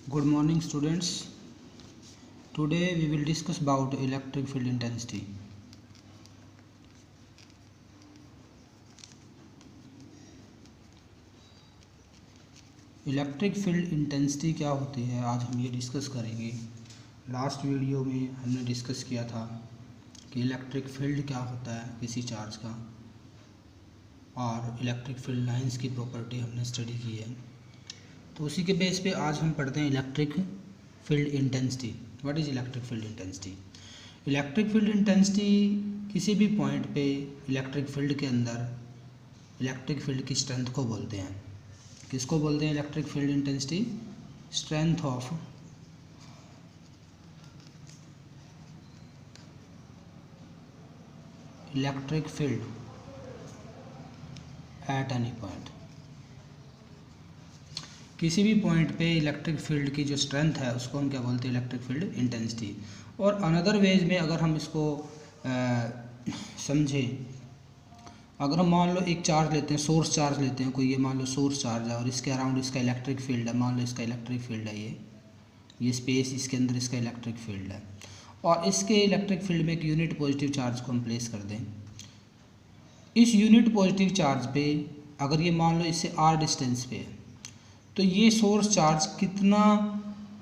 Good morning students. Today we will discuss about electric field intensity. Electric field intensity क्या होती है आज हम ये डिस्कस करेंगे। लास्ट वीडियो में हमने डिस्कस किया था कि इलेक्ट्रिक फील्ड क्या होता है किसी चार्ज का, और इलेक्ट्रिक फील्ड लाइंस की प्रॉपर्टी हमने स्टडी की है। तो उसी के बेस पे आज हम पढ़ते हैं electric field intensity. What is electric field intensity? Electric field intensity किसी भी पॉइंट पे इलेक्ट्रिक फील्ड के अंदर इलेक्ट्रिक फील्ड की स्ट्रेंथ को बोलते हैं। किसको बोलते हैं electric field intensity? Strength of electric field at any point. किसी भी पॉइंट पे इलेक्ट्रिक फील्ड की जो स्ट्रेंथ है उसको हम क्या बोलते हैं? Electric field intensity. और अनदर वेज में अगर हम इसको समझें, अगर हम मान लो एक चार्ज लेते हैं, सोर्स चार्ज लेते हैं कोई, ये मान लो सोर्स चार्ज है और इसके अराउंड इसका इलेक्ट्रिक फील्ड है। मान लो इसका इलेक्ट्रिक फील्ड है, ये स्पेस, इसके अंदर इसका इलेक्ट्रिक फील्ड है, और इसके इलेक्ट्रिक फील्ड में एक यूनिट पॉजिटिव चार्ज को हम प्लेस कर दें। इस यूनिट पॉजिटिव चार्ज पे अगर ये मान लो इससे r डिस्टेंस पे है, तो ये सोर्स चार्ज कितना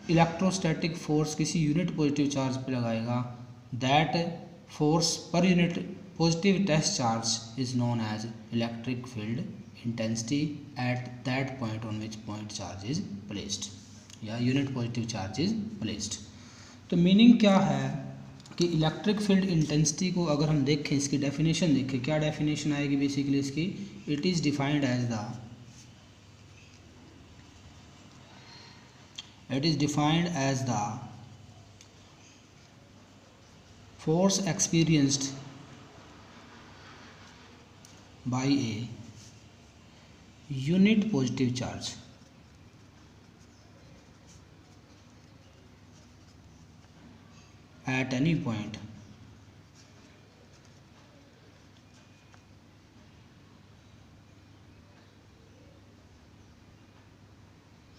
इलेक्ट्रोस्टैटिक फोर्स किसी यूनिट पॉजिटिव चार्ज पे लगाएगा, that force per unit positive test charge is known as electric field intensity at that point on which point charge is placed या unit positive charge is placed। तो meaning क्या है कि electric field intensity को अगर हम देखें, इसकी डेफिनेशन देखें, क्या डेफिनेशन आएगी बेसिकली इसकी? It is defined as the force experienced by a unit positive charge at any point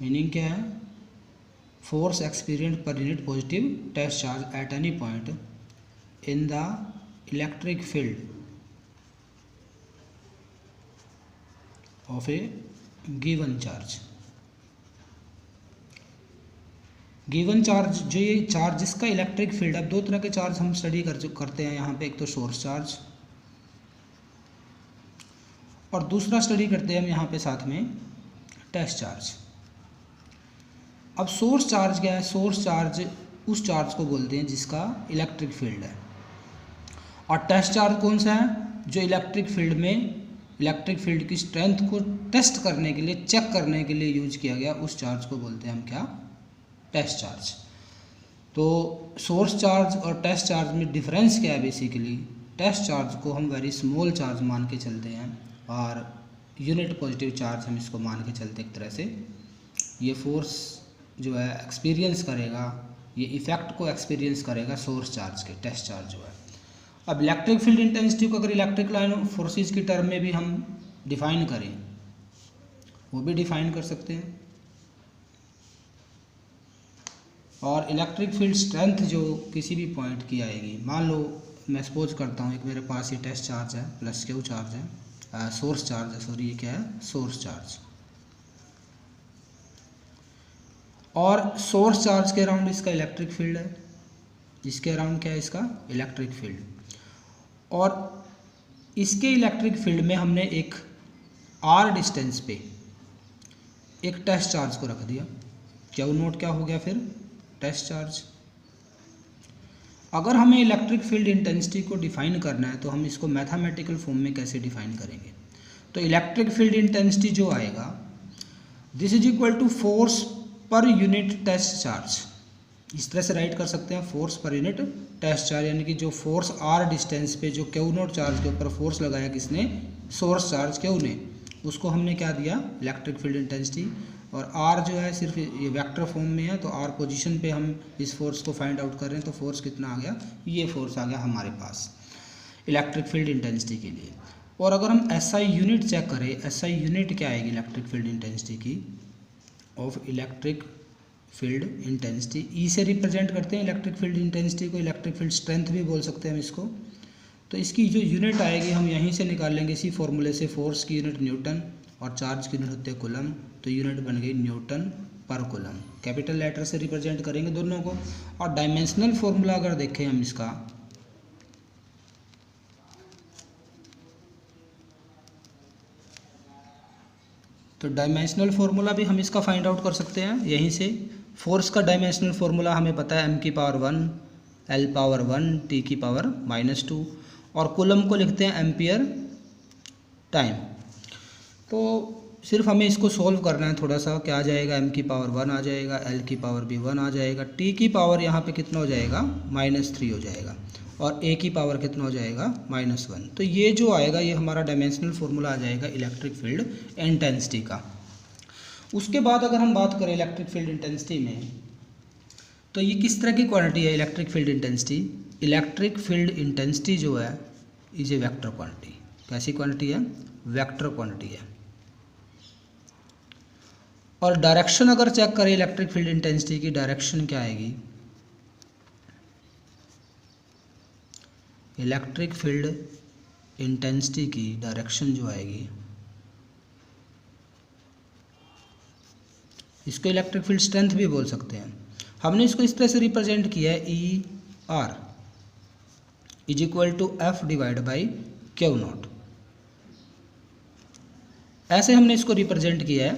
meaning क्या है? Force experience per unit positive test charge at any point in the electric field of a given charge. Given charge, जो ये charge जिसका electric field, अब दो तरह के charge हम स्टडी करते हैं यहाँ पे, एक तो सोर्स चार्ज और दूसरा स्टडी करते हैं हम यहाँ पे साथ में टेस्ट चार्ज। अब सोर्स चार्ज क्या है? सोर्स चार्ज उस चार्ज को बोलते हैं जिसका इलेक्ट्रिक फील्ड है, और टेस्ट चार्ज कौन सा है? जो इलेक्ट्रिक फील्ड में इलेक्ट्रिक फील्ड की स्ट्रेंथ को टेस्ट करने के लिए, चेक करने के लिए यूज किया गया, उस चार्ज को बोलते हैं हम क्या? Test charge. तो सोर्स चार्ज और टेस्ट चार्ज में डिफरेंस क्या है? बेसिकली टेस्ट चार्ज को हम वेरी स्मॉल चार्ज मान के चलते हैं और यूनिट पॉजिटिव चार्ज हम इसको मान के चलते एक तरह से। ये फोर्स जो है एक्सपीरियंस करेगा, ये इफेक्ट को एक्सपीरियंस करेगा सोर्स चार्ज के, टेस्ट चार्ज जो है। अब इलेक्ट्रिक फील्ड इंटेंसिटी को अगर इलेक्ट्रिक लाइन फोर्सेस की टर्म में भी हम डिफाइन करें, वो भी डिफाइन कर सकते हैं। और इलेक्ट्रिक फील्ड स्ट्रेंथ जो किसी भी पॉइंट की आएगी, मान लो मैं सपोज करता हूँ एक मेरे पास ये टेस्ट चार्ज है प्लस क्यू चार्ज है, सोर्स चार्ज है, सॉरी ये क्या है? Source charge. और सोर्स चार्ज के अराउंड इसका इलेक्ट्रिक फील्ड है, इसके अराउंड क्या है? इसका इलेक्ट्रिक फील्ड। और इसके इलेक्ट्रिक फील्ड में हमने एक r डिस्टेंस पे एक टेस्ट चार्ज को रख दिया। क्या नोट क्या हो गया फिर? Test charge. अगर हमें इलेक्ट्रिक फील्ड इंटेंसिटी को डिफाइन करना है तो हम इसको मैथमेटिकल फॉर्म में कैसे डिफाइन करेंगे? तो इलेक्ट्रिक फील्ड इंटेंसिटी जो आएगा, this is equal to force per unit test charge. इस तरह से राइट कर सकते हैं, force per unit test charge, यानी कि जो फोर्स r डिस्टेंस पे जो क्यू नोट चार्ज के ऊपर फोर्स लगाया किसने? सोर्स चार्ज क्यू ने, उसको हमने क्या दिया? Electric field intensity. और r जो है सिर्फ ये वेक्टर फॉर्म में है, तो r पोजीशन पे हम इस फोर्स को फाइंड आउट कर रहे हैं, तो फोर्स कितना आ गया? ये फोर्स आ गया हमारे पास इलेक्ट्रिक फील्ड इंटेंसिटी के लिए। और अगर हम SI यूनिट चेक करें, SI यूनिट क्या आएगी इलेक्ट्रिक फील्ड इंटेंसिटी की? ऑफ इलेक्ट्रिक फील्ड इंटेंसिटी, ई से रिप्रेजेंट करते हैं इलेक्ट्रिक फील्ड इंटेंसिटी को, इलेक्ट्रिक फील्ड स्ट्रेंथ भी बोल सकते हैं हम इसको। तो इसकी जो यूनिट आएगी हम यहीं से निकाल लेंगे इसी फॉर्मूले से, फोर्स की यूनिट न्यूटन और चार्ज की यूनिट होती है कूलम, तो यूनिट बन गई न्यूटन पर कूलम। कैपिटल लेटर से रिप्रेजेंट करेंगे दोनों को। और डायमेंशनल फॉर्मूला अगर देखें हम इसका, तो डायमेंशनल फार्मूला भी हम इसका फाइंड आउट कर सकते हैं यहीं से। फोर्स का डायमेंशनल फार्मूला हमें पता है m⁻1 L⁻1 T⁻⁻2 और कूलम को लिखते हैं एम्पियर टाइम। तो सिर्फ हमें इसको सोल्व करना है थोड़ा सा, क्या आ जाएगा, m⁻1 आ जाएगा, L⁻1 आ जाएगा, T की पावर यहाँ पे कितना हो जाएगा, -3 हो जाएगा, और A की पावर कितना हो जाएगा, -1। तो ये जो आएगा ये हमारा डायमेंशनल फार्मूला आ जाएगा इलेक्ट्रिक फील्ड इंटेंसिटी का। उसके बाद अगर हम बात करें इलेक्ट्रिक फील्ड इंटेंसिटी में, तो ये किस तरह की क्वांटिटी है electric field intensity. Electric field intensity जो है इज ए वेक्टर क्वांटिटी। कैसी क्वांटिटी है, वेक्टर क्वांटिटी है। और डायरेक्शन अगर चेक करें इलेक्ट्रिक फील्ड इंटेंसिटी की, डायरेक्शन क्या आएगी, इलेक्ट्रिक फील्ड इंटेंसिटी की डायरेक्शन जो आएगी, इसको इलेक्ट्रिक फील्ड स्ट्रेंथ भी बोल सकते हैं। हमने इसको इस तरह से रिप्रेजेंट किया है, ER = F/Q0, ऐसे हमने इसको रिप्रेजेंट किया है।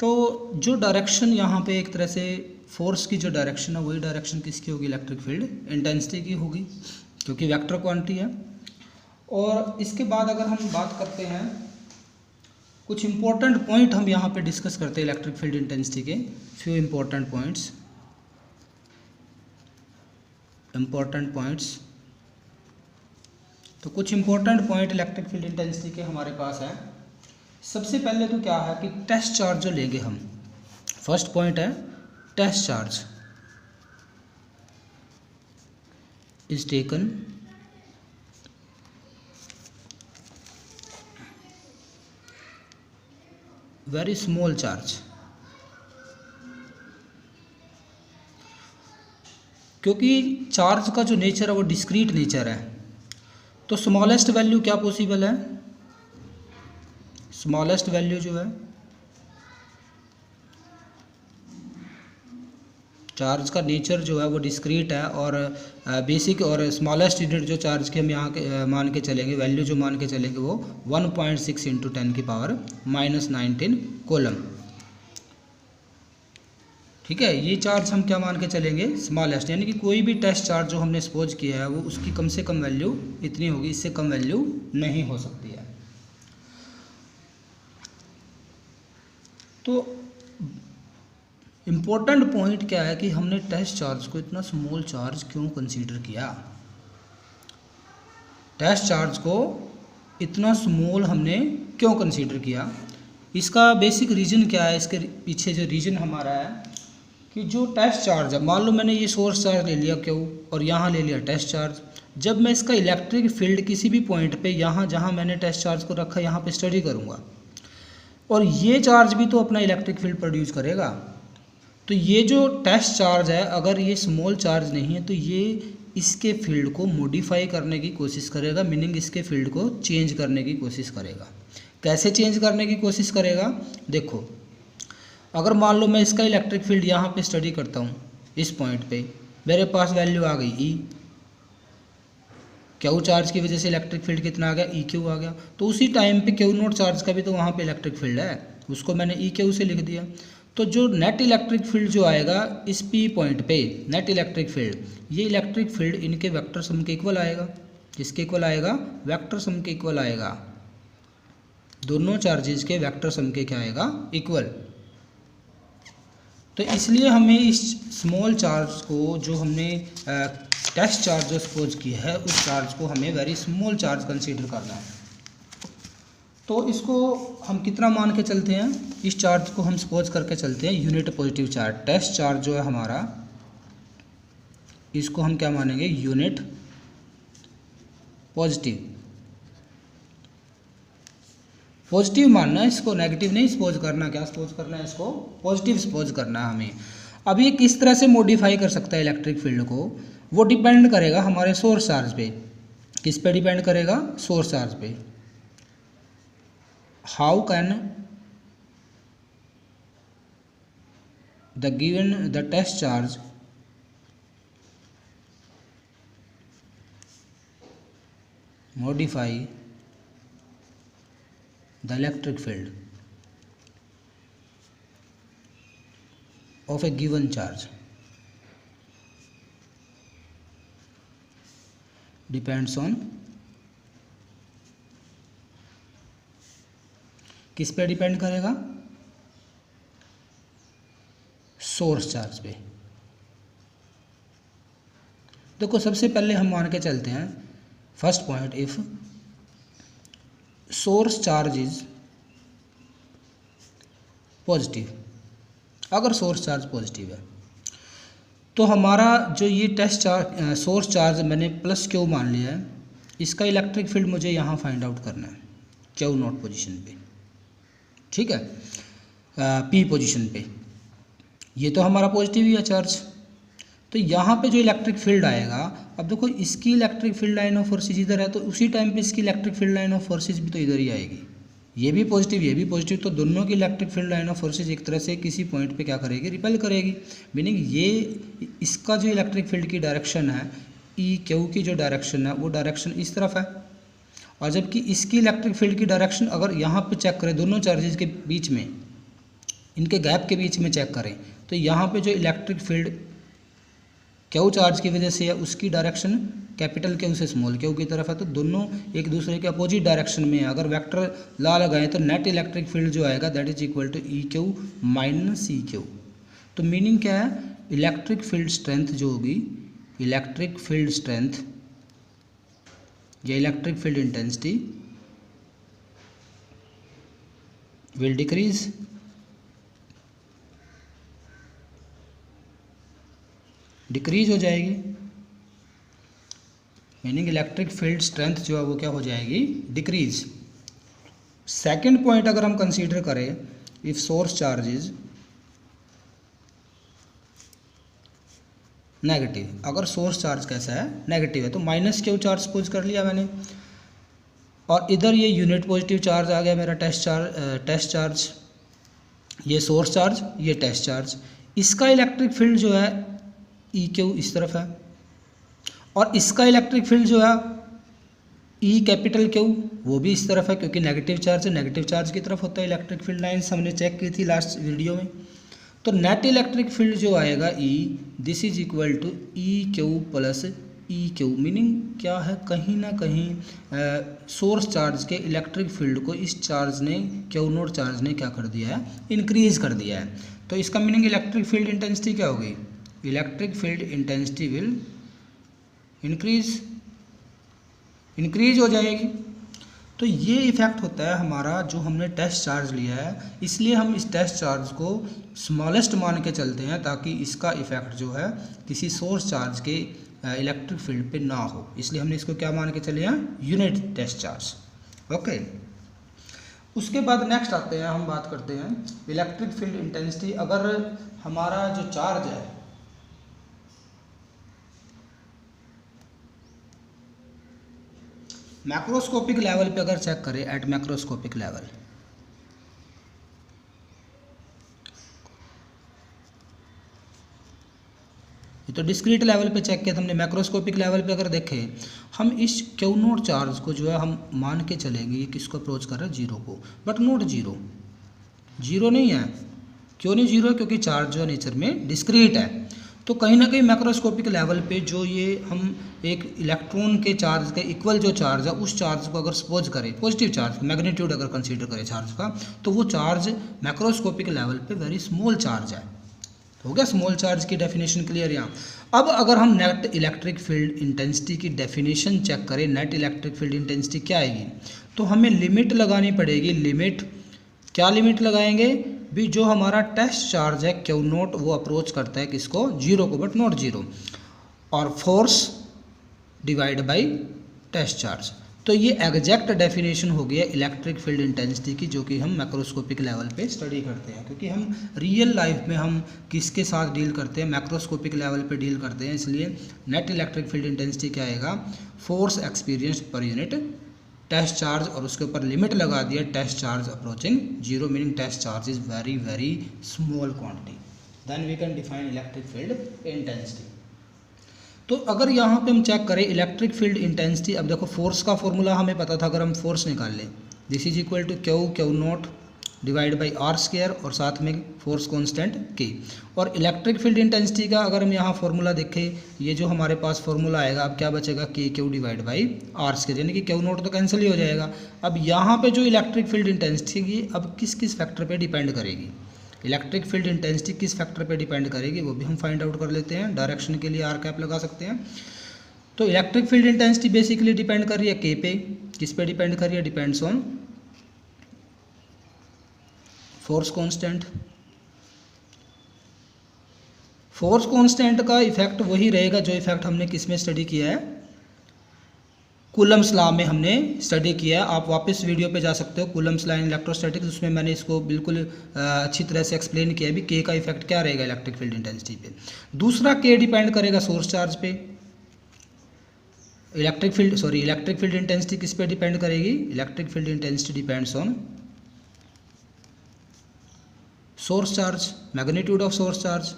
तो जो डायरेक्शन यहाँ पे एक तरह से फोर्स की जो डायरेक्शन है वही डायरेक्शन किसकी होगी, इलेक्ट्रिक फील्ड इंटेंसिटी की होगी, क्योंकि वेक्टर क्वांटिटी है। और इसके बाद अगर हम बात करते हैं, कुछ इंपॉर्टेंट पॉइंट हम यहाँ पे डिस्कस करते हैं इलेक्ट्रिक फील्ड इंटेंसिटी के, फ्यू इंपॉर्टेंट पॉइंट्स। तो कुछ important point electric field intensity के हमारे पास है। सबसे पहले तो क्या है कि टेस्ट चार्ज जो लेंगे हम, फर्स्ट पॉइंट है test charge is taken very small charge, क्योंकि चार्ज का जो नेचर है वो डिस्क्रीट नेचर है। तो स्मॉलेस्ट वैल्यू क्या पॉसिबल है, स्मॉलेस्ट वैल्यू जो है चार्ज का नेचर जो है वो डिस्क्रीट है, और बेसिक और स्मॉलेस्ट यूनिट जो चार्ज के हम यहाँ के मान के चलेंगे, वैल्यू जो मान के चलेंगे वो 1.6 × 10⁻−19 कूलम। ठीक है, ये चार्ज हम क्या मान के चलेंगे, स्मॉलेस्ट, यानी कि कोई भी टेस्ट चार्ज जो हमने सपोज किया है वो उसकी कम से कम वैल्यू इतनी होगी, इससे कम वैल्यू नहीं हो सकती है। तो इम्पोर्टेंट पॉइंट क्या है कि हमने टेस्ट चार्ज को इतना स्मॉल चार्ज क्यों कंसीडर किया, टेस्ट चार्ज को इतना स्मॉल हमने क्यों कंसीडर किया। इसका बेसिक रीज़न क्या है, इसके पीछे जो रीज़न हमारा है कि जो टेस्ट चार्ज है, मान लो मैंने ये सोर्स चार्ज ले लिया क्यों, और यहाँ ले लिया टेस्ट चार्ज, जब मैं इसका इलेक्ट्रिक फील्ड किसी भी पॉइंट पे यहाँ जहाँ मैंने टेस्ट चार्ज को रखा यहाँ पे स्टडी करूँगा, और ये चार्ज भी तो अपना इलेक्ट्रिक फील्ड प्रोड्यूस करेगा। तो ये जो टेस्ट चार्ज है अगर ये स्मॉल चार्ज नहीं है तो ये इसके फील्ड को मॉडिफाई करने की कोशिश करेगा, मीनिंग इसके फील्ड को चेंज करने की कोशिश करेगा। कैसे चेंज करने की कोशिश करेगा, देखो अगर मान लो मैं इसका इलेक्ट्रिक फील्ड यहाँ पे स्टडी करता हूँ, इस पॉइंट पे मेरे पास वैल्यू आ गई E, क्यू चार्ज की वजह से इलेक्ट्रिक फील्ड कितना आ गया, EQ आ गया। तो उसी टाइम पे Q0 चार्ज का भी तो वहाँ पे इलेक्ट्रिक फील्ड है, उसको मैंने EQ से लिख दिया। तो जो नेट इलेक्ट्रिक फील्ड जो आएगा इस P पॉइंट पे, नेट इलेक्ट्रिक फील्ड, ये इलेक्ट्रिक फील्ड इनके वेक्टर सम के इक्वल आएगा। किसके इक्वल आएगा, वेक्टर सम के इक्वल आएगा। दोनों चार्जेस के वेक्टर सम के क्या आएगा, इक्वल। तो इसलिए हमें इस स्मॉल चार्ज को, जो हमने टेस्ट चार्ज जो सपोज किया है, उस चार्ज को हमें वेरी स्मॉल चार्ज कंसीडर करना है। तो इसको हम कितना मान के चलते हैं, इस चार्ज को हम सपोज करके चलते हैं unit positive charge. Test charge जो है हमारा, इसको हम क्या मानेंगे, यूनिट पॉजिटिव मानना है इसको, नेगेटिव नहीं सपोज करना। क्या सपोज करना है इसको, पॉजिटिव सपोज करना है हमें। अब ये किस तरह से मॉडिफाई कर सकता है इलेक्ट्रिक फील्ड को, वो डिपेंड करेगा हमारे सोर्स चार्ज पे। किस पे डिपेंड करेगा? सोर्स चार्ज पे। How can the test charge modify the electric field of a given charge depends on, किस पे डिपेंड करेगा? सोर्स चार्ज पे। देखो सबसे पहले हम मान के चलते हैं, first point, if source charge is positive, अगर सोर्स चार्ज पॉजिटिव है तो हमारा जो ये टेस्ट चार्ज सोर्स चार्ज मैंने प्लस क्यू मान लिया है, इसका इलेक्ट्रिक फील्ड मुझे यहाँ फाइंड आउट करना है क्यू नॉट पोजीशन पे, ठीक है, पी पोजीशन पे। ये तो हमारा पॉजिटिव ही है चार्ज, तो यहाँ पे जो इलेक्ट्रिक फील्ड आएगा, अब देखो इसकी electric field line of forces इधर है, तो उसी टाइम पे इसकी electric field line of forces भी तो इधर ही आएगी। ये भी पॉजिटिव, ये भी पॉजिटिव, तो दोनों की electric field line of forces एक तरह से किसी पॉइंट पे क्या करेगी? रिपेल करेगी। मीनिंग ये इसका जो इलेक्ट्रिक फील्ड की डायरेक्शन है, ई क्यू की जो डायरेक्शन है वो डायरेक्शन इस तरफ है, और जबकि इसकी इलेक्ट्रिक फील्ड की डायरेक्शन अगर यहाँ पे चेक करें, दोनों चार्जेज के बीच में, इनके गैप के बीच में चेक करें, तो यहाँ पे जो इलेक्ट्रिक फील्ड क्यू चार्ज की वजह से है, उसकी डायरेक्शन कैपिटल क्यू से स्मॉल क्यू की तरफ है, तो दोनों एक दूसरे के अपोजिट डायरेक्शन में है। अगर वेक्टर ला लगाएं तो नेट इलेक्ट्रिक फील्ड जो आएगा that is equal to E Q minus E Q. तो मीनिंग क्या है? इलेक्ट्रिक फील्ड स्ट्रेंथ जो होगी, इलेक्ट्रिक फील्ड स्ट्रेंथ या electric field intensity will decrease हो जाएगी। मीनिंग इलेक्ट्रिक फील्ड स्ट्रेंथ जो है वो क्या हो जाएगी? डिक्रीज। सेकंड पॉइंट अगर हम कंसीडर करें, if source charge is negative, अगर सोर्स चार्ज कैसा है? नेगेटिव है, तो माइनस क्यू चार्ज सपोज कर लिया मैंने, और इधर ये यूनिट पॉजिटिव चार्ज आ गया मेरा टेस्ट चार्ज, ये सोर्स चार्ज, ये टेस्ट चार्ज। इसका इलेक्ट्रिक फील्ड जो है ई क्यू इस तरफ है, और इसका इलेक्ट्रिक फील्ड जो है ई कैपिटल क्यू वो भी इस तरफ है, क्योंकि नेगेटिव चार्ज है, नेगेटिव चार्ज की तरफ होता है इलेक्ट्रिक फील्ड लाइन्स, हमने चेक की थी लास्ट वीडियो में। तो नेट इलेक्ट्रिक फील्ड जो आएगा E, this is equal to E Q plus E Q. Meaning क्या है? कहीं ना कहीं सोर्स चार्ज के इलेक्ट्रिक फील्ड को इस चार्ज ने, क्यू नोट चार्ज ने क्या कर दिया है? इंक्रीज कर दिया है। तो इसका मीनिंग इलेक्ट्रिक फील्ड इंटेंसिटी क्या होगी? Electric field intensity will increase हो जाएगी। तो ये इफेक्ट होता है हमारा जो हमने टेस्ट चार्ज लिया है, इसलिए हम इस टेस्ट चार्ज को स्मॉलेस्ट मान के चलते हैं, ताकि इसका इफेक्ट जो है किसी सोर्स चार्ज के इलेक्ट्रिक फील्ड पे ना हो, इसलिए हमने इसको क्या मान के चले हैं? Unit test charge. ओके, उसके बाद नेक्स्ट आते हैं, हम बात करते हैं इलेक्ट्रिक फील्ड इंटेंसिटी। अगर हमारा जो चार्ज है मैक्रोस्कोपिक लेवल पे अगर चेक करें, एट मैक्रोस्कोपिक लेवल, ये तो डिस्क्रीट लेवल पे चेक किया हमने, मैक्रोस्कोपिक लेवल पे अगर देखें हम इस क्यू नोट चार्ज को जो है हम मान के चलेंगे ये किसको अप्रोच कर रहा है? जीरो को, बट नोट जीरो, जीरो नहीं है। क्यों नहीं जीरो है? क्योंकि चार्ज जो नेचर में डिस्क्रीट है। तो कहीं ना कहीं मैक्रोस्कोपिक लेवल पे जो ये हम एक इलेक्ट्रॉन के चार्ज के इक्वल जो चार्ज है, उस चार्ज को अगर सपोज करें पॉजिटिव चार्ज, मैग्नीट्यूड अगर कंसीडर करें चार्ज का, तो वो चार्ज मैक्रोस्कोपिक लेवल पे वेरी स्मॉल चार्ज है। हो गया स्मॉल चार्ज की डेफिनेशन क्लियर यहाँ। अब अगर हम नेट इलेक्ट्रिक फील्ड इंटेंसिटी की डेफिनेशन चेक करें, नेट इलेक्ट्रिक फील्ड इंटेंसिटी क्या आएगी? तो हमें लिमिट लगानी पड़ेगी। लिमिट क्या लिमिट लगाएंगे भी? जो हमारा टेस्ट चार्ज है क्यू नोट, वो अप्रोच करता है किसको? जीरो को, बट नॉट जीरो, और force divide by test charge. तो ये एग्जैक्ट डेफिनेशन हो गया इलेक्ट्रिक फील्ड इंटेंसिटी की, जो कि हम मैक्रोस्कोपिक लेवल पे स्टडी करते हैं, क्योंकि हम रियल लाइफ में हम किसके साथ डील करते हैं, मैक्रोस्कोपिक लेवल पे डील करते हैं। इसलिए नेट इलेक्ट्रिक फील्ड इंटेंसिटी क्या आएगा, force experience per unit test charge, और उसके ऊपर लिमिट लगा दिया test charge approaching zero, meaning test charge is very very small quantity, then we can define electric field intensity. तो अगर यहाँ पे हम चेक करें इलेक्ट्रिक फील्ड इंटेंसिटी, अब देखो फोर्स का फॉर्मूला हमें पता था, अगर हम फोर्स निकाल लें this is equal to Q naught divide by R square और साथ में फोर्स कांस्टेंट के। और इलेक्ट्रिक फील्ड इंटेंसिटी का अगर हम यहाँ फॉर्मूला देखें, ये जो हमारे पास फॉर्मूला आएगा, अब क्या बचेगा, K Q divide by R square, यानी कि क्यू नॉट तो कैंसिल ही हो जाएगा। अब यहाँ पे जो इलेक्ट्रिक फील्ड इंटेंसिटी की अब किस किस फैक्टर पे डिपेंड करेगी, इलेक्ट्रिक फील्ड इंटेंसिटी किस फैक्टर पे डिपेंड करेगी वो भी हम फाइंड आउट कर लेते हैं। डायरेक्शन के लिए आर कैप लगा सकते हैं। तो electric field intensity basically depend कर रही है के पे, किस पे डिपेंड कर रही है, depends on force constant. Force constant का इफेक्ट वही रहेगा जो इफेक्ट हमने किस में स्टडी किया है, कूलम्स लॉ में हमने स्टडी किया। आप वापस वीडियो पे जा सकते हो, कूलम्स लॉ इन इलेक्ट्रोस्टैटिक्स, उसमें मैंने इसको बिल्कुल अच्छी तरह से एक्सप्लेन किया भी के का इफेक्ट क्या रहेगा इलेक्ट्रिक फील्ड इंटेंसिटी पे। दूसरा के डिपेंड करेगा सोर्स चार्ज पे। इलेक्ट्रिक फील्ड इंटेंसिटी किस पे डिपेंड करेगी, electric field intensity depends on source charge, magnitude of source charge.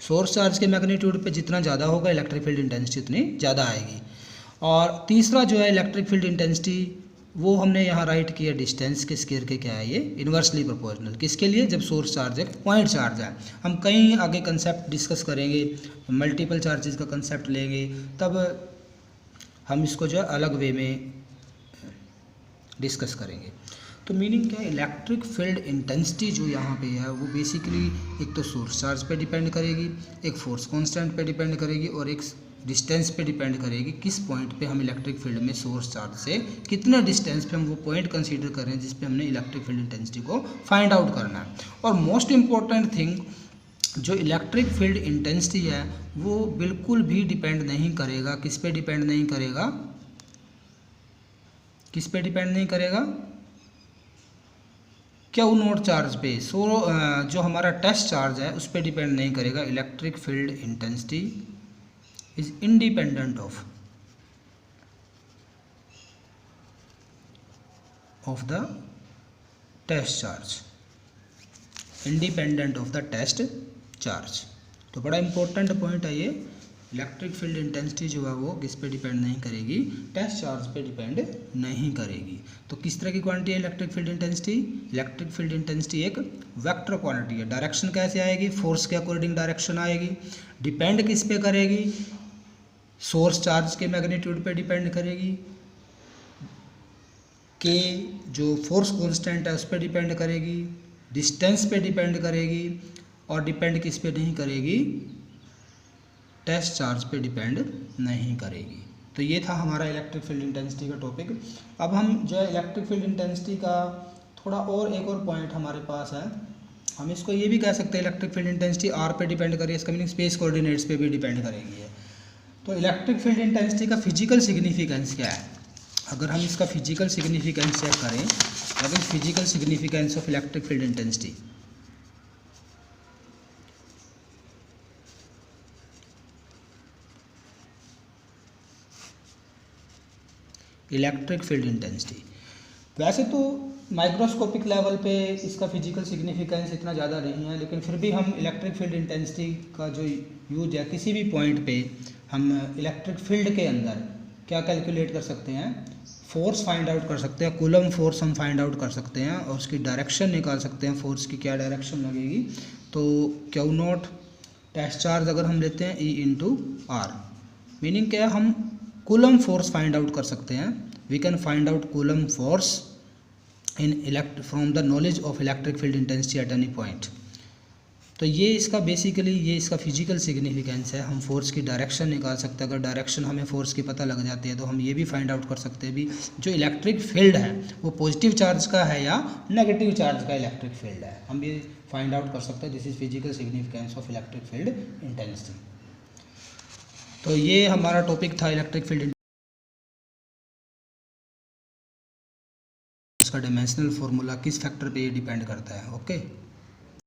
Source charge के मैग्नीट्यूड पे जितना ज़्यादा होगा इलेक्ट्रिक फील्ड इंटेंसिटी उतनी ज़्यादा आएगी। और तीसरा जो है इलेक्ट्रिक फील्ड इंटेंसिटी, वो हमने यहाँ राइट किया डिस्टेंस के स्क्वायर के, क्या है ये, इन्वर्सली प्रोपोर्शनल। किसके लिए, जब सोर्स चार्ज एक पॉइंट चार्ज है। हम कहीं आगे कंसेप्ट डिस्कस करेंगे, मल्टीपल चार्जेस का कंसेप्ट लेंगे, तब हम इसको जो है अलग वे में डिस्कस करेंगे। तो मीनिंग क्या है, इलेक्ट्रिक फील्ड इंटेंसिटी जो यहाँ पे है वो बेसिकली एक तो सोर्स चार्ज पे डिपेंड करेगी, एक फोर्स कांस्टेंट पे डिपेंड करेगी, और एक डिस्टेंस पे डिपेंड करेगी, किस पॉइंट पे हम इलेक्ट्रिक फील्ड में सोर्स चार्ज से कितना डिस्टेंस पे हम वो पॉइंट कंसीडर कर रहे हैं जिस पे हमने इलेक्ट्रिक फील्ड इंटेंसिटी को फाइंड आउट करना है। और मोस्ट इम्पॉर्टेंट थिंग, जो इलेक्ट्रिक फील्ड इंटेंसिटी है वो बिल्कुल भी डिपेंड नहीं करेगा, किस पे डिपेंड नहीं करेगा, किस पे डिपेंड नहीं करेगा, क्यू नॉट चार्ज पे। जो हमारा टेस्ट चार्ज है उस पर डिपेंड नहीं करेगा। Electric field intensity is independent of the test charge, independent of the test charge. तो बड़ा इंपॉर्टेंट पॉइंट है ये, इलेक्ट्रिक फील्ड इंटेंसिटी जो है वो किस पे डिपेंड नहीं करेगी, टेस्ट चार्ज पे डिपेंड नहीं करेगी। तो किस तरह की क्वांटिटी है electric field intensity, electric field intensity एक वेक्टर क्वांटिटी है। डायरेक्शन कैसे आएगी, फोर्स के अकॉर्डिंग डायरेक्शन आएगी। डिपेंड किस पे करेगी, सोर्स चार्ज के मैग्नीट्यूड पे डिपेंड करेगी। के जो फोर्स कांस्टेंट है उस पर डिपेंड करेगी, डिस्टेंस पे डिपेंड करेगी, और डिपेंड किस पे नहीं करेगी, टेस्ट चार्ज पे डिपेंड नहीं करेगी। तो ये था हमारा इलेक्ट्रिक फील्ड इंटेंसिटी का टॉपिक। अब हम जो है इलेक्ट्रिक फील्ड इंटेंसिटी का थोड़ा और एक और पॉइंट हमारे पास है, हम इसको ये भी कह सकते हैं इलेक्ट्रिक फील्ड इंटेंसिटी आर पे डिपेंड करेगी, इसका मीनिंग स्पेस कोऑर्डिनेट्स पे भी डिपेंड करेगी है। तो इलेक्ट्रिक फील्ड इंटेंसिटी का फिजिकल सिग्निफिकेंस क्या है, अगर हम इसका फिजिकल सिग्निफिकेंस चेक करें, अगर physical significance of electric field intensity, electric field intensity, वैसे तो माइक्रोस्कोपिक लेवल पे इसका फिजिकल सिग्निफिकेंस इतना ज़्यादा नहीं है, लेकिन फिर भी हम इलेक्ट्रिक फील्ड इंटेंसिटी का जो यूज है, किसी भी पॉइंट पे हम इलेक्ट्रिक फील्ड के अंदर क्या कैलकुलेट कर सकते हैं, फोर्स फाइंड आउट कर सकते हैं, कूलम फोर्स हम फाइंड आउट कर सकते हैं, और उसकी डायरेक्शन निकाल सकते हैं, फोर्स की क्या डायरेक्शन लगेगी। तो क्यू नॉट टेस्ट चार्ज अगर हम लेते हैं E/R, मीनिंग क्या है, हम कूलम फोर्स फाइंड आउट कर सकते हैं। We can find out Coulomb force from the knowledge of electric field intensity at any point. तो ये इसका बेसिकली ये इसका फिजिकल सिग्निफिकेंस है। हम फोर्स की डायरेक्शन निकाल सकते हैं, अगर डायरेक्शन हमें फोर्स की पता लग जाती है तो हम ये भी फाइंड आउट कर सकते हैं भी जो इलेक्ट्रिक फील्ड है वो पॉजिटिव चार्ज का है या नेगेटिव चार्ज का इलेक्ट्रिक फील्ड है, हम ये फाइंड आउट कर सकते हैं। This is physical significance of electric field intensity. तो ये हमारा टॉपिक था इलेक्ट्रिक फील्ड, उसका डायमेंशनल फार्मूला किस फैक्टर पे ये डिपेंड करता है। ओके।